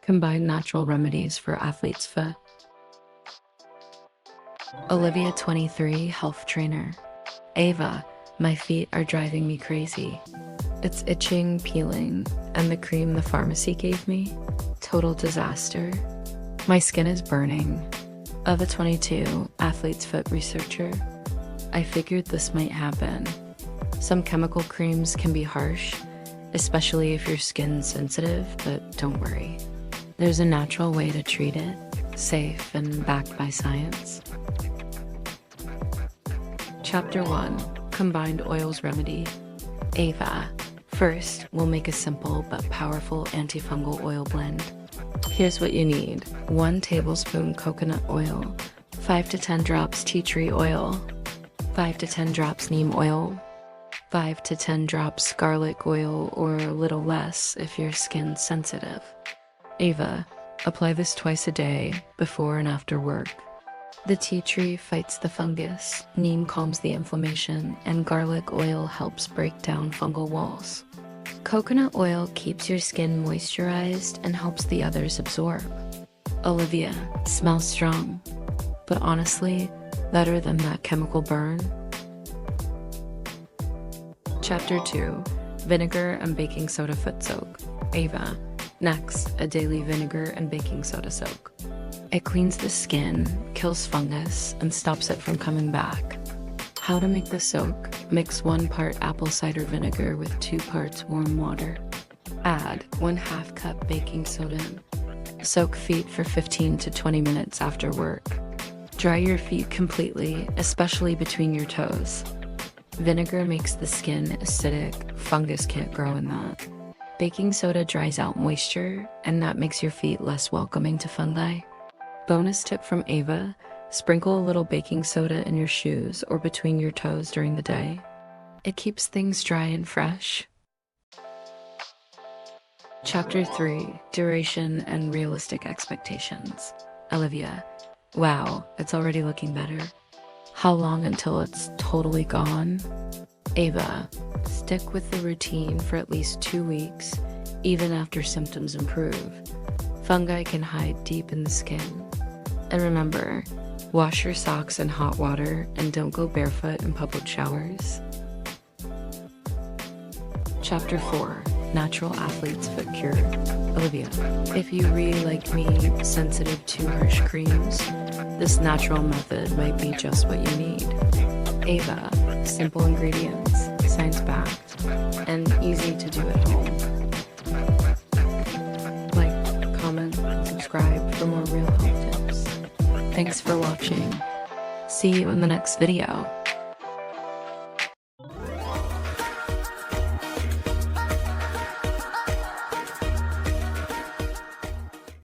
Combine natural remedies for athlete's foot. Olivia, 23, health trainer. Ava, my feet are driving me crazy. It's itching, peeling, and the cream the pharmacy gave me, total disaster. My skin is burning. Ava, 22, athlete's foot researcher. I figured this might happen. Some chemical creams can be harsh, especially if your skin's sensitive, but don't worry. There's a natural way to treat it, safe and backed by science. Chapter 1, Combined Oils Remedy. Ava. First, we'll make a simple but powerful antifungal oil blend. Here's what you need. 1 tablespoon coconut oil, 5 to 10 drops tea tree oil, 5 to 10 drops neem oil, 5 to 10 drops garlic oil, or a little less if your skin's sensitive. Ava, apply this twice a day, before and after work. The tea tree fights the fungus, neem calms the inflammation, and garlic oil helps break down fungal walls. Coconut oil keeps your skin moisturized and helps the others absorb. Olivia, smells strong, but honestly, better than that chemical burn. Chapter 2, Vinegar and Baking Soda Foot Soak. Ava. Next, a daily vinegar and baking soda soak. It cleans the skin, kills fungus, and stops it from coming back. How to make the soak? Mix 1 part apple cider vinegar with 2 parts warm water. Add 1/2 cup baking soda. Soak feet for 15 to 20 minutes after work. Dry your feet completely, especially between your toes. Vinegar makes the skin acidic, fungus can't grow in that. Baking soda dries out moisture, and that makes your feet less welcoming to fungi. Bonus tip from Ava, sprinkle a little baking soda in your shoes or between your toes during the day. It keeps things dry and fresh. Chapter 3, Duration and Realistic Expectations. Olivia, wow, it's already looking better. How long until it's totally gone? Ava, stick with the routine for at least 2 weeks, even after symptoms improve. Fungi can hide deep in the skin. And remember, wash your socks in hot water and don't go barefoot in public showers. Chapter 4, Natural Athlete's Foot Cure. Olivia, if you really like me, sensitive to harsh creams, this natural method might be just what you need. Ava, simple ingredients, science-backed, and easy to do at home. Like, comment, subscribe for more real health tips. Thanks for watching. See you in the next video.